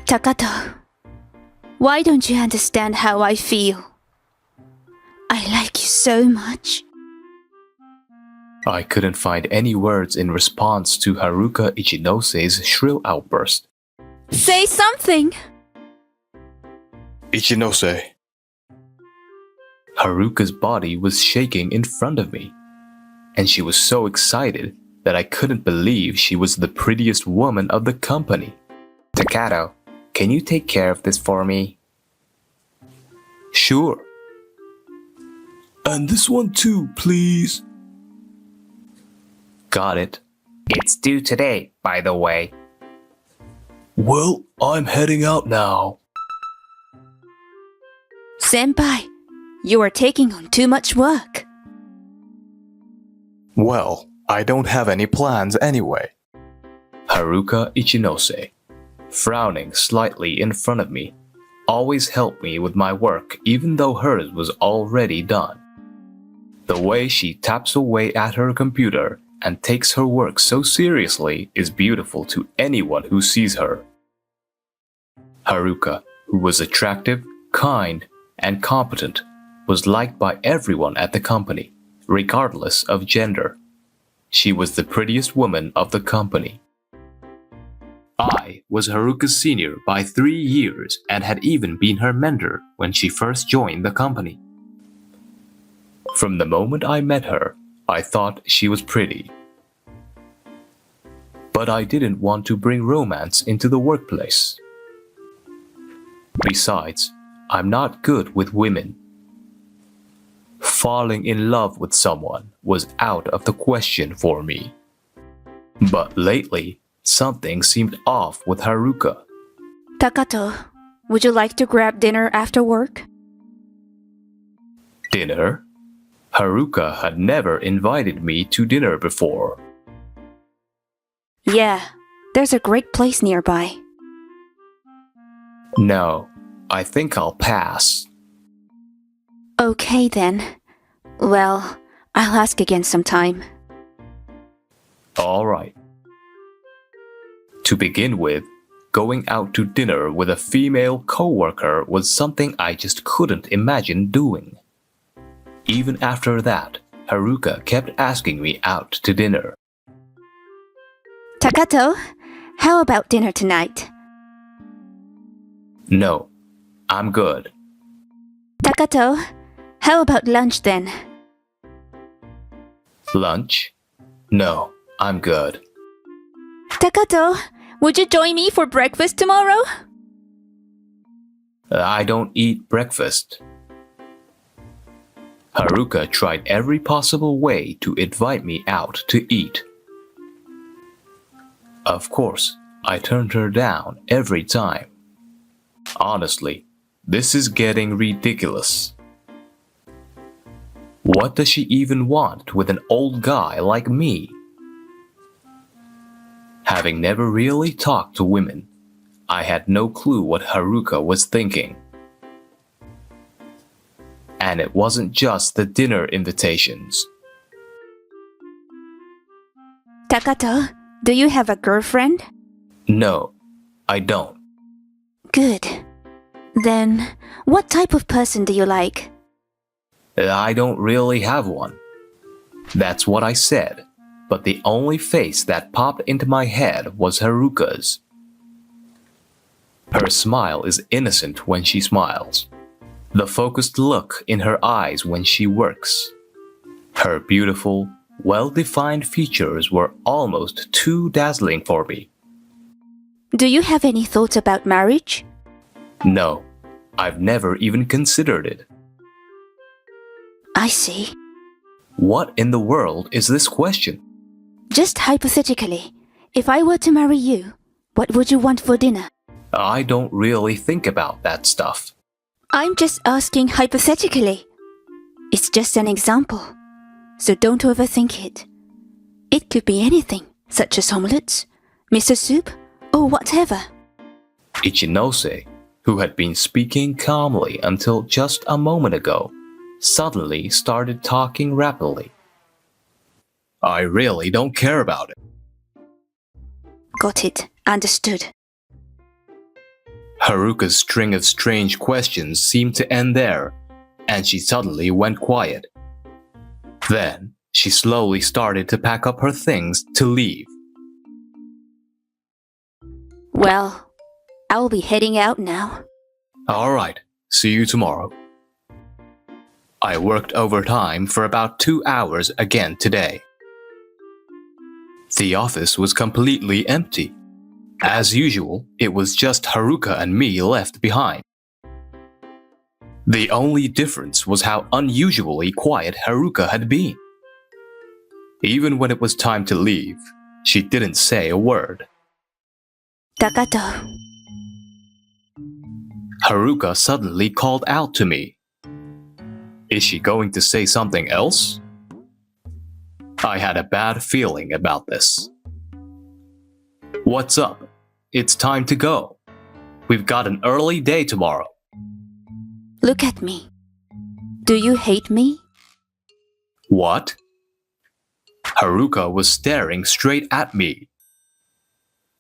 Takato, why don't you understand how I feel? I like you so much. I couldn't find any words in response to Haruka Ichinose's shrill outburst. Say something! Ichinose. Haruka's body was shaking in front of me, and she was so excited that I couldn't believe she was the prettiest woman of the company. Takato, can you take care of this for me? Sure. And this one too, please. Got it. It's due today, by the way. Well, I'm heading out now. Senpai, you are taking on too much work. Well, I don't have any plans anyway. Haruka Ichinose, frowning slightly in front of me, always helped me with my work even though hers was already done. The way she taps away at her computer and takes her work so seriously is beautiful to anyone who sees her. Haruka, who was attractive, kind, and competent, was liked by everyone at the company, regardless of gender. She was the prettiest woman of the company. I was Haruka's senior by 3 years and had even been her mentor when she first joined the company. From the moment I met her, I thought she was pretty. But I didn't want to bring romance into the workplace. Besides, I'm not good with women. Falling in love with someone was out of the question for me. But lately, something seemed off with Haruka. Takato, would you like to grab dinner after work? Dinner? Haruka had never invited me to dinner before. Yeah, there's a great place nearby. No, I think I'll pass. Okay then. Well, I'll ask again sometime. All right. To begin with, going out to dinner with a female coworker was something I just couldn't imagine doing. Even after that, Haruka kept asking me out to dinner. Takato, how about dinner tonight? No, I'm good. Takato, how about lunch then? Lunch? No, I'm good. Takato, would you join me for breakfast tomorrow? I don't eat breakfast. Haruka tried every possible way to invite me out to eat. Of course, I turned her down every time. Honestly, this is getting ridiculous. What does she even want with an old guy like me? Having never really talked to women, I had no clue what Haruka was thinking. And it wasn't just the dinner invitations. Takato, do you have a girlfriend? No, I don't. Good. Then, what type of person do you like? I don't really have one. That's what I said, but the only face that popped into my head was Haruka's. Her smile is innocent when she smiles. The focused look in her eyes when she works. Her beautiful, well-defined features were almost too dazzling for me. Do you have any thoughts about marriage? No, I've never even considered it. I see. What in the world is this question? Just hypothetically, if I were to marry you, what would you want for dinner? I don't really think about that stuff. I'm just asking hypothetically. It's just an example, so don't overthink it. It could be anything, such as omelets, miso soup, or whatever. Ichinose, who had been speaking calmly until just a moment ago, suddenly started talking rapidly. I really don't care about it. Got it. Understood. Haruka's string of strange questions seemed to end there, and she suddenly went quiet. Then, she slowly started to pack up her things to leave. Well, I'll be heading out now. Alright, see you tomorrow. I worked overtime for about 2 hours again today. The office was completely empty. As usual, it was just Haruka and me left behind. The only difference was how unusually quiet Haruka had been. Even when it was time to leave, she didn't say a word. Takato. Haruka suddenly called out to me. Is she going to say something else? I had a bad feeling about this. What's up? It's time to go. We've got an early day tomorrow. Look at me. Do you hate me? What? Haruka was staring straight at me.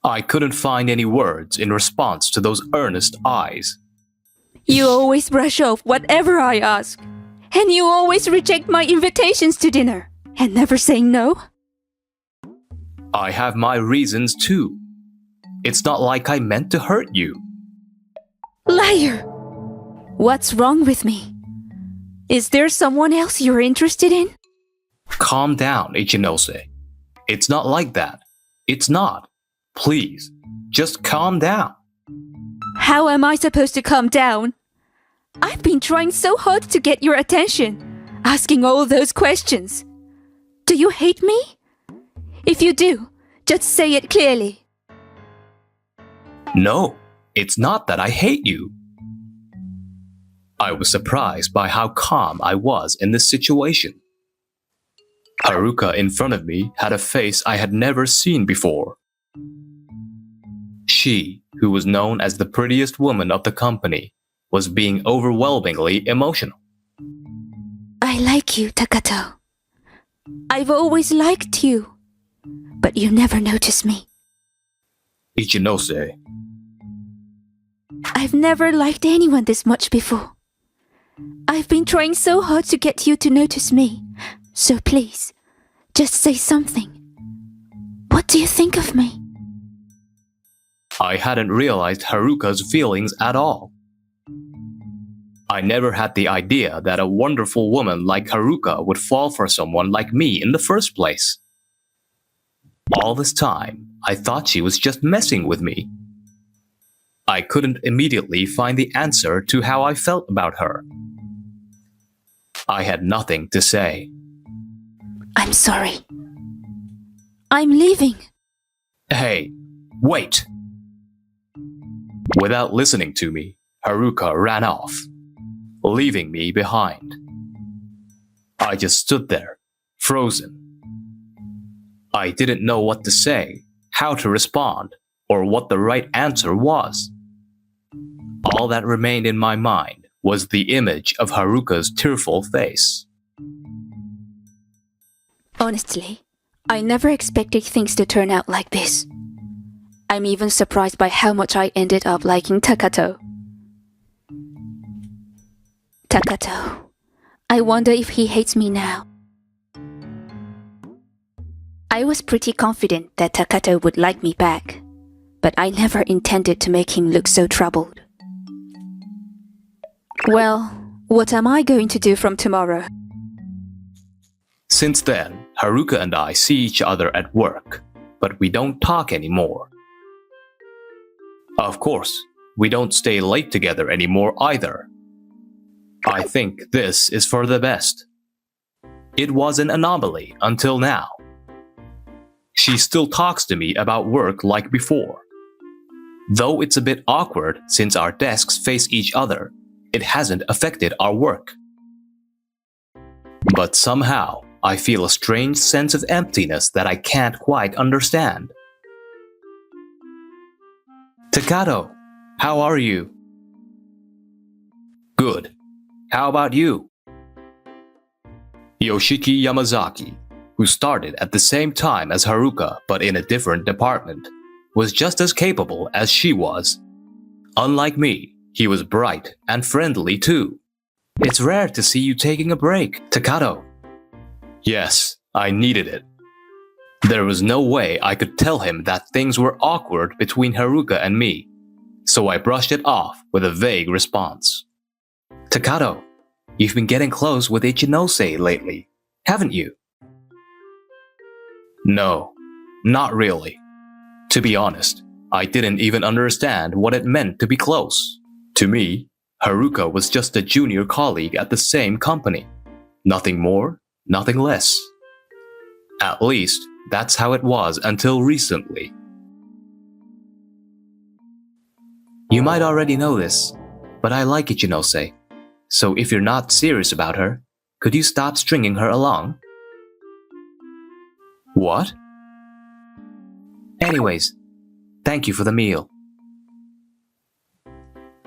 I couldn't find any words in response to those earnest eyes. You always brush off whatever I ask. And you always reject my invitations to dinner. And never say no. I have my reasons too. It's not like I meant to hurt you. Liar! What's wrong with me? Is there someone else you're interested in? Calm down, Ichinose. It's not like that. It's not. Please, just calm down. How am I supposed to calm down? I've been trying so hard to get your attention, asking all those questions. Do you hate me? If you do, just say it clearly. No, it's not that I hate you. I was surprised by how calm I was in this situation. Haruka in front of me had a face I had never seen before. She, who was known as the prettiest woman of the company, was being overwhelmingly emotional. I like you, Takato. I've always liked you, but you never notice me. Ichinose, I've never liked anyone this much before. I've been trying so hard to get you to notice me, so please, just say something. What do you think of me? I hadn't realized Haruka's feelings at all. I never had the idea that a wonderful woman like Haruka would fall for someone like me in the first place. All this time, I thought she was just messing with me. I couldn't immediately find the answer to how I felt about her. I had nothing to say. I'm sorry. I'm leaving. Hey, wait! Without listening to me, Haruka ran off, leaving me behind. I just stood there, frozen. I didn't know what to say, how to respond, or what the right answer was. All that remained in my mind was the image of Haruka's tearful face. Honestly, I never expected things to turn out like this. I'm even surprised by how much I ended up liking Takato. Takato, I wonder if he hates me now. I was pretty confident that Takato would like me back, but I never intended to make him look so troubled. Well, what am I going to do from tomorrow? Since then, Haruka and I see each other at work, but we don't talk anymore. Of course, we don't stay late together anymore either. I think this is for the best. It was an anomaly until now. She still talks to me about work like before. Though it's a bit awkward since our desks face each other, it hasn't affected our work. But somehow, I feel a strange sense of emptiness that I can't quite understand. Takato, how are you? Good. How about you? Yoshiki Yamazaki, who started at the same time as Haruka but in a different department, was just as capable as she was. Unlike me, he was bright and friendly too. It's rare to see you taking a break, Takato. Yes, I needed it. There was no way I could tell him that things were awkward between Haruka and me, so I brushed it off with a vague response. Takato, you've been getting close with Ichinose lately, haven't you? No, not really. To be honest, I didn't even understand what it meant to be close. To me, Haruka was just a junior colleague at the same company. Nothing more, nothing less. At least, that's how it was until recently. You might already know this, but I like Ichinose. So if you're not serious about her, could you stop stringing her along? What? Anyways, thank you for the meal.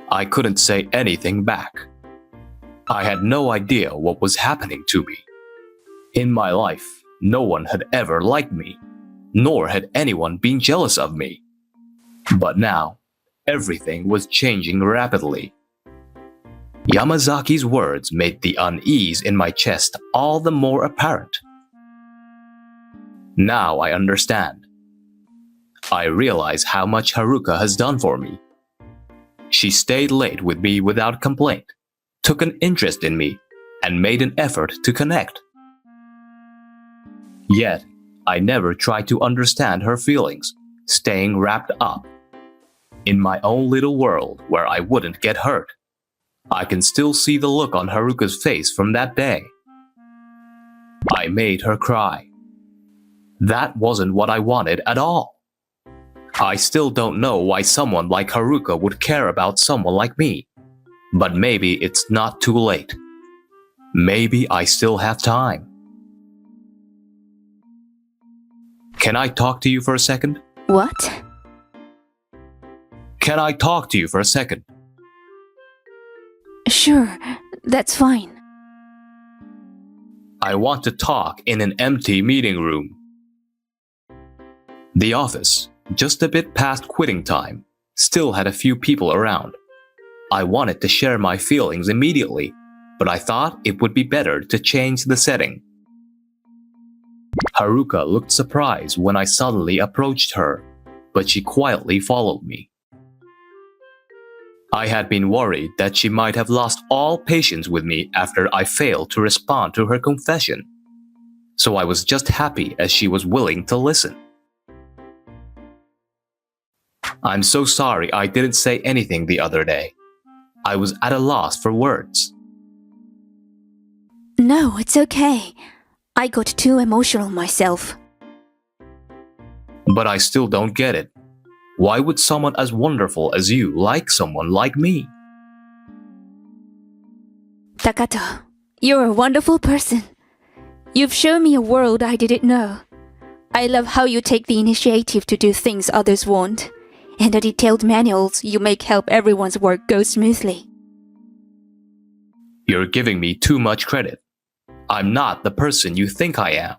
I couldn't say anything back. I had no idea what was happening to me. In my life, no one had ever liked me, nor had anyone been jealous of me. But now, everything was changing rapidly. Yamazaki's words made the unease in my chest all the more apparent. Now I understand. I realize how much Haruka has done for me. She stayed late with me without complaint, took an interest in me, and made an effort to connect. Yet, I never tried to understand her feelings, staying wrapped up in my own little world where I wouldn't get hurt. I can still see the look on Haruka's face from that day. I made her cry. That wasn't what I wanted at all. I still don't know why someone like Haruka would care about someone like me. But maybe it's not too late. Maybe I still have time. Can I talk to you for a second? What? Can I talk to you for a second? Sure, that's fine. I want to talk in an empty meeting room. The office, just a bit past quitting time, still had a few people around. I wanted to share my feelings immediately, but I thought it would be better to change the setting. Haruka looked surprised when I suddenly approached her, but she quietly followed me. I had been worried that she might have lost all patience with me after I failed to respond to her confession, so I was just happy as she was willing to listen. I'm so sorry I didn't say anything the other day. I was at a loss for words. No, it's okay. I got too emotional myself. But I still don't get it. Why would someone as wonderful as you like someone like me? Takato, you're a wonderful person. You've shown me a world I didn't know. I love how you take the initiative to do things others won't, and the detailed manuals you make help everyone's work go smoothly. You're giving me too much credit. I'm not the person you think I am.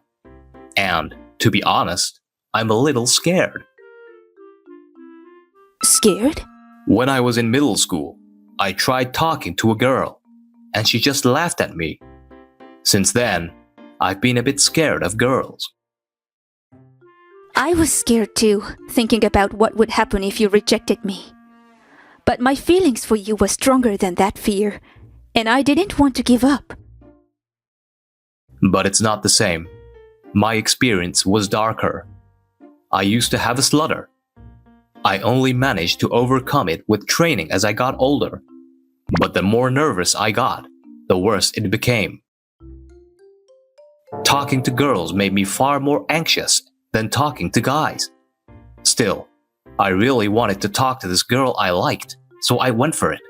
And, to be honest, I'm a little scared. Scared? When I was in middle school, I tried talking to a girl, and she just laughed at me. Since then, I've been a bit scared of girls. I was scared too, thinking about what would happen if you rejected me. But my feelings for you were stronger than that fear, and I didn't want to give up. But it's not the same. My experience was darker. I used to have a stutter. I only managed to overcome it with training as I got older. But the more nervous I got, the worse it became. Talking to girls made me far more anxious than talking to guys. Still, I really wanted to talk to this girl I liked, so I went for it.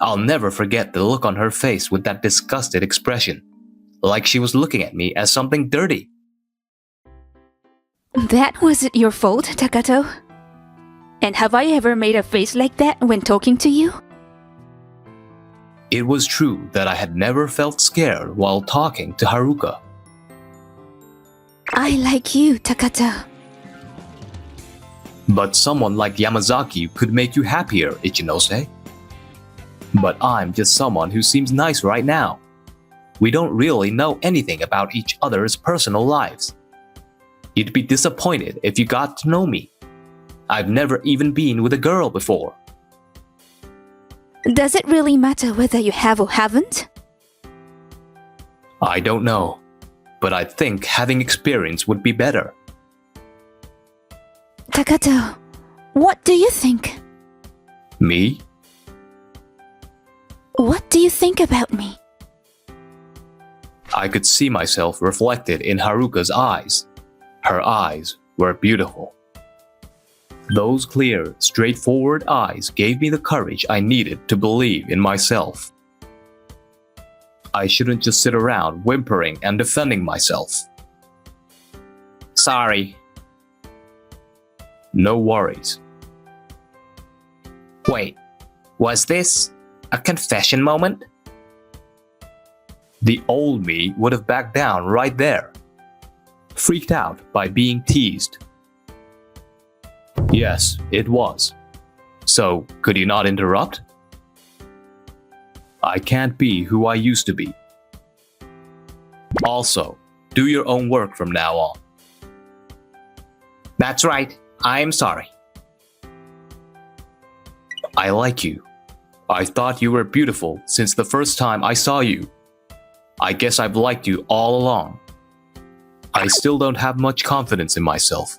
I'll never forget the look on her face with that disgusted expression, like she was looking at me as something dirty. That wasn't your fault, Takato. And have I ever made a face like that when talking to you? It was true that I had never felt scared while talking to Haruka. I like you, Takato. But someone like Yamazaki could make you happier, Ichinose. But I'm just someone who seems nice right now. We don't really know anything about each other's personal lives. You'd be disappointed if you got to know me. I've never even been with a girl before. Does it really matter whether you have or haven't? I don't know, but I think having experience would be better. Takato, what do you think? Me? What do you think about me? I could see myself reflected in Haruka's eyes. Her eyes were beautiful. Those clear, straightforward eyes gave me the courage I needed to believe in myself. I shouldn't just sit around whimpering and defending myself. Sorry. No worries. Wait, was this a confession moment? The old me would have backed down right there, freaked out by being teased. Yes, it was. So, could you not interrupt? I can't be who I used to be. Also, do your own work from now on. That's right, I'm sorry. I like you. I thought you were beautiful since the first time I saw you. I guess I've liked you all along. I still don't have much confidence in myself,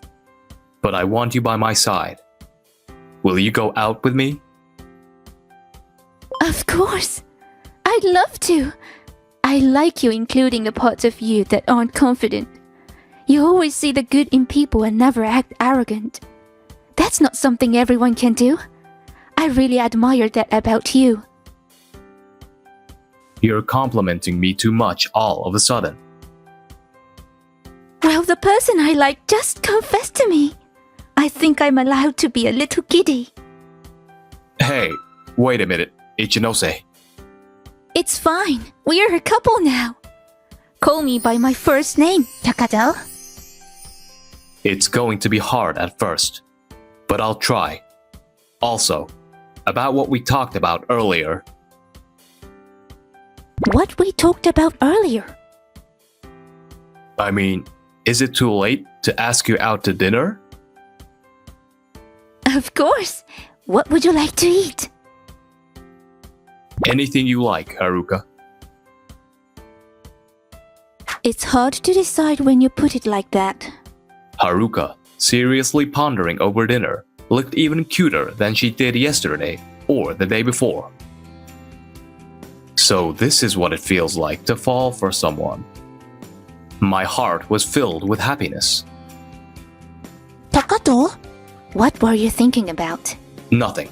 but I want you by my side. Will you go out with me? Of course. I'd love to. I like you including the parts of you that aren't confident. You always see the good in people and never act arrogant. That's not something everyone can do. I really admire that about you. You're complimenting me too much all of a sudden. Well, the person I like just confessed to me. I think I'm allowed to be a little giddy. Hey, wait a minute, Ichinose. It's fine. We're a couple now. Call me by my first name, Takato. It's going to be hard at first, but I'll try. Also, about what we talked about earlier. What we talked about earlier? I mean, is it too late to ask you out to dinner? Of course. What would you like to eat? Anything you like, Haruka. It's hard to decide when you put it like that. Haruka, seriously pondering over dinner, looked even cuter than she did yesterday or the day before. So this is what it feels like to fall for someone. My heart was filled with happiness. Takato? What were you thinking about? Nothing.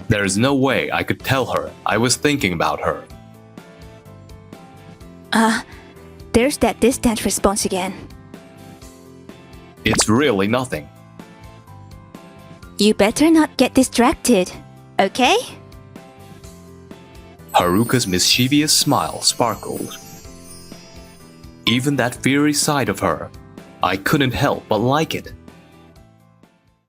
There's no way I could tell her I was thinking about her. There's that distant response again. It's really nothing. You better not get distracted, okay? Haruka's mischievous smile sparkled. Even that fiery side of her, I couldn't help but like it.